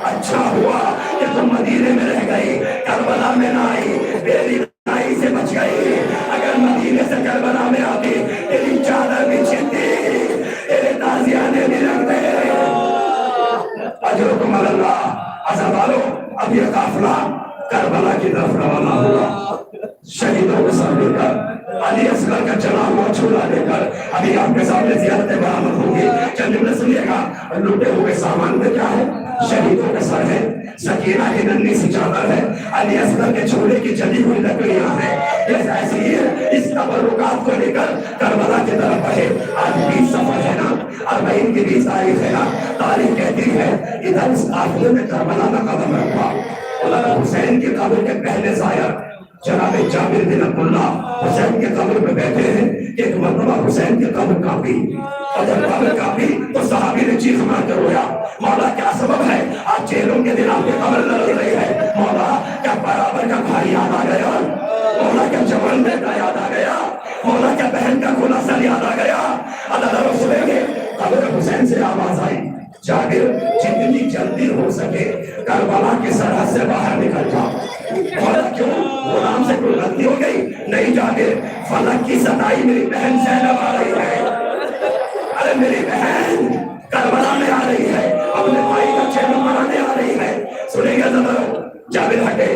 اچھا ہوا کہ تم مدینے میں رہ گئی، کربلا میں نہ آئی، میری نائی سے بچ گئی، اگر مدینے سے کربلا میں آتی تیری چادر بھی چھنتی، تیرے تازیانے بھی رکھ دے۔ اجرکم اللہ، عزادارو اب یہ قافلہ کربلا کی طرف روانہ ہوا، شہیدوں کو سر لے کر، علی اصغر کا چلا ہوا چھوڑا لے کر، ابھی آپ کے سامنے زیارتیں برآمد ہوں گی، چند جملے سنیے گا۔ لوٹے ہوئے سامان میں کیا ہے؟ شہیدوں کے سر ہے، سکینہ کی ننھی سی چادر ہے، علی اصغر کے چھوڑے کی جلی ہوئی لکڑیاں ہیں، اس ایسی اس تبرکات کو لے کر کربلا کی طرف بڑھے۔ آج 20 صفر ہے نا، 40 کی 20 تاریخ ہے نا، تاریخ کہتی ہے ادھر اس قافلے میں کربلا میں قدم رکھا، اور حسین کی قبر کے پہلے زائر جناب جابر بن عبداللہ حسین کے قبر پہ بیٹھے ہیں، ایک مرتبہ حسین کی قبر کانپی، اور جب قبر کانپی تو صحابی نے چیخ مار کر رویا، مولا کیا سبب ہے؟ آج جیلوں کے دن آپ کی قبر لڑ رہی ہے، مولا کیا برابر کا بھائی یاد آ گیا؟ مولا کیا جوان بیٹا یاد آ گیا؟ مولا کیا بہن کا کھلا سر یاد آ گیا؟ اللہ رسول کے قبر حسین سے آواز آئی، جابر جتنی جلدی ہو سکے کربلا کی سرحد سے باہر نکل جا۔ مولا کیوں؟ غلام سے کوئی غلطی ہو گئی؟ نہیں جابر، فلک کی ستائی میری بہن زینب آ رہی ہے، ارے میری بہن کربلا میں آ رہی ہے، اپنے بھائی کا چہرہ منانے آ رہی ہے۔ سنیں گے ذرا، جابر ہٹے،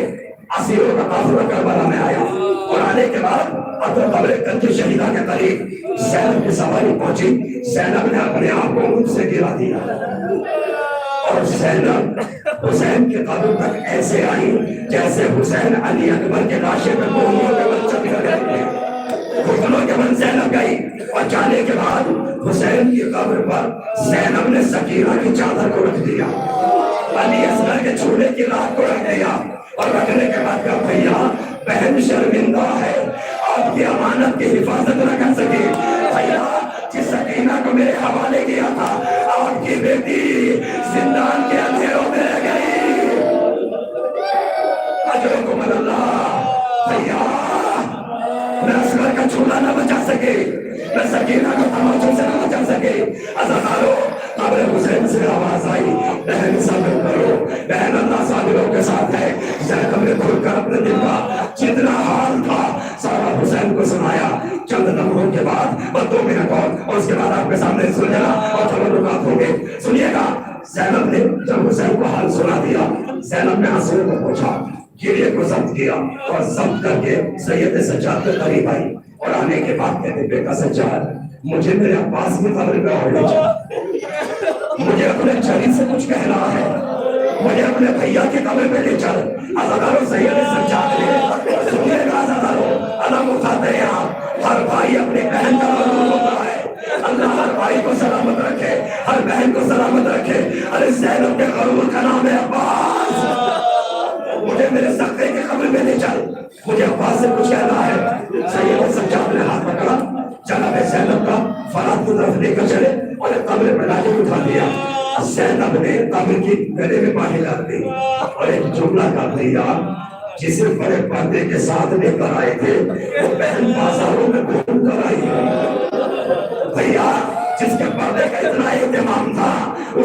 اسیروں کا قافلہ کربلا میں آیا، اور آنے کے بعد قبر کنج شہیدہ کے قریب زینب کی سواری پہنچی، زینب نے اپنے آپ کو ان سے گرا دیا، اور زینب حسین کے قبر تک ایسے آئی جیسے حسین علی اکبر کے لاشے پہ گھٹنوں کے بل چل گئے تھے، گھٹنوں کے بل زینب گئی، اور جانے کے بعد حسین کی قبر پر زینب نے سکینہ کی چادر کو رکھ دیا، علی اصغر کے چھوڑے کی رات کو رکھ دیا، اور رکھنے کے بعد کہا بھیا بہن شرمندہ ہے، آپ کی امانت کی حفاظت نہ کر سکی، بھیا جس سکینہ کو میرے حوالے کیا تھا آپ کی بیٹی زندان کے اندھیروں میں رہ گئی۔ اجرکم اللہ، بھیا میں اصغر کا چھوڑا نہ بچا سکے، میں سکینہ کو تماچوں سے نہ بچا سکے۔ عزادارو قبر حسین سے آواز آئی، بہن صبر کرو، بہن اللہ صابروں کے ساتھ ہے۔ زینب نے کھل کر اپنے دل کا جتنا حال تھا سارا حسین کو سنایا۔ چند لمحوں کے بعد بس 2 منٹ اور اس کے بعد آپ کے سامنے سننا اور تبرکات ہوں گے۔ سنیے گا، زینب نے جب حسین کو حال سنا دیا، زینب نے آنسوؤں کو پوچھا، گریے کو ضبط کیا، اور ضبط کر کے سید سجاد کے قریب آئی، اور آنے کے بعد کہتے بیٹا سجاد مجھے میرے عباس کی قبر پہ اور لے چل، مجھے اپنے چلی سے کچھ کہنا ہے، مجھے اپنے بھیا کی قبر پہ لے چل۔ عزادارو سید سجاد نے سنیے گا، عزادارو علم اٹھاتے ہیں آپ، ہر بھائی اپنی بہن کا مظلوم ہوتا ہے، اللہ ہر بھائی کو سلامت رکھے، ہر بہن کو سلامت رکھے۔ ارے زینب کے غرور کا نام ہے عباس، مجھے میرے سختے کی قبر میں لے چل، مجھے عباس سے کچھ کہنا ہے۔ سید سجاد نے ہاتھ پکڑا، جناب زینب کا فرات کی طرف لے کر چلے، اور قبر پہ لا کے اٹھا دیا۔ زینب نے قبر کی گلے میں پانی ڈال دی، اور ایک جملہ کر دیا، جسے بڑے پردے کے ساتھ لے کر آئے تھے وہ بہن بازاروں میں گھوم کر آئی ہے۔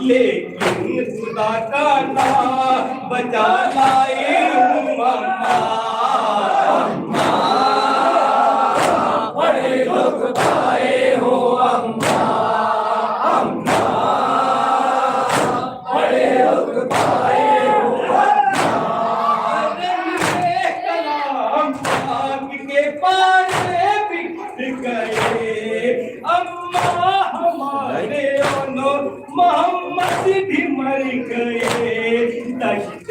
لیکن خدا کا نام بچا لائی ہوں اماں، بڑے دکھ پائے ہو اماں، بڑے دکھ پائے ہو اماں، کلام پاک کے پانے بکھ گئے اماں ہمارے محمد بھی مر گئے، دشت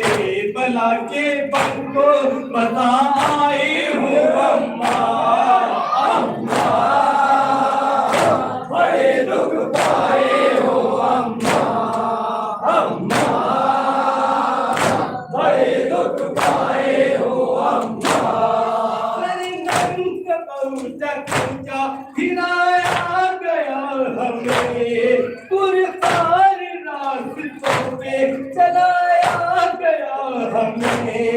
بلا کے بن کو بتا آئی ہوں اماں، بڑے دکھ پائے ہو اماں، بڑے دکھ پائے ہو اماں، پہنچا پھرایا گیا ہمیں، پرخار راستوں پہ چلایا گیا ہمیں،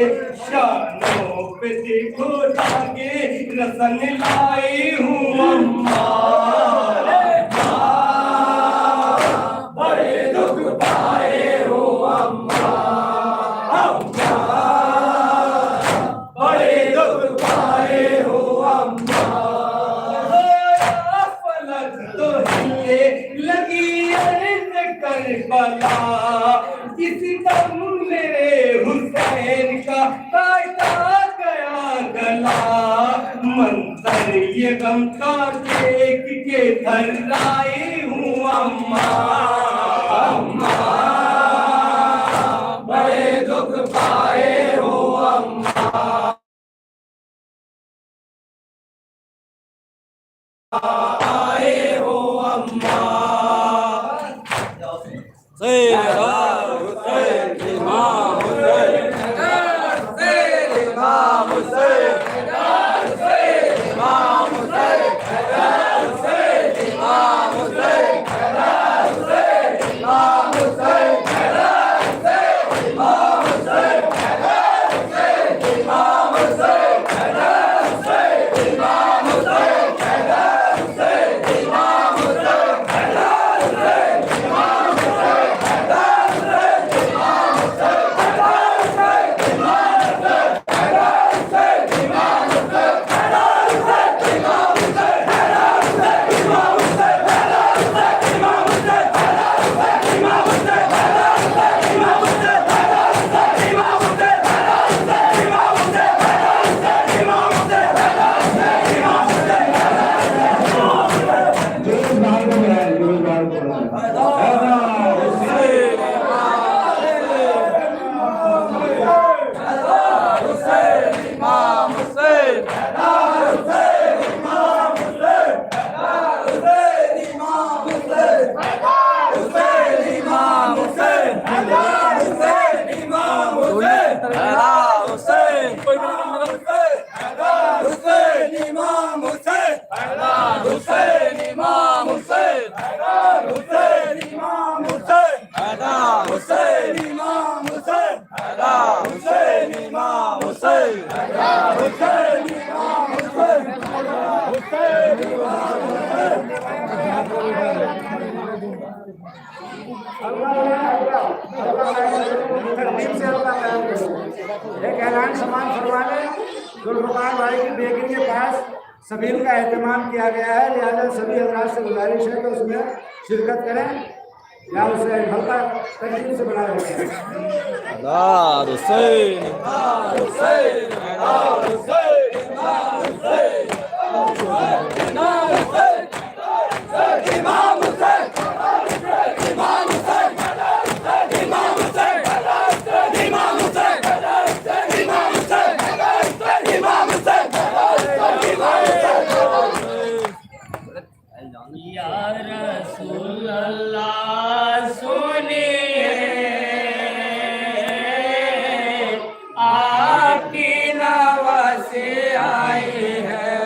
شانوں پہ دیکھو داغے رسن لائی ہوں اماں، بڑے دکھ پائے ہو اماں، بڑے دکھ پائے ہو اماں، فلک تو ہلے لگی عرض کربلا، کسی دم میرے حسین کا کاٹا گیا گلا، منظر یہ غم کا دیکھ کے تھرائی ہوں اماں، بڑے دکھ پائے ہو اماں، آئے ہو اماں، سیدنا حسین امام حسین، امام حسین، امام حسین، امام حسین، امام حسین، امام حسین، امام حسین، امام ایک اعلان سمان فرمانے ذوالفقار بھائی کی بیگم کے پاس سبیل کا اہتمام کیا گیا ہے، لہذا سبھی حضرات سے گزارش ہے کہ اس میں شرکت کریں یا اسے ہلکا ترتیب سے بنایا جائے۔ یا رسول اللہ سنیے آپ کی نواسی آئی ہے،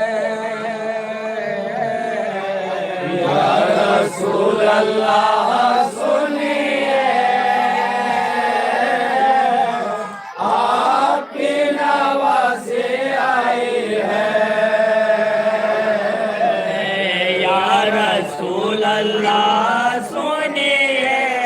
یا رسول اللہ سنیے آپ کی نواسی آئی ہے، رسول اللہ سنیے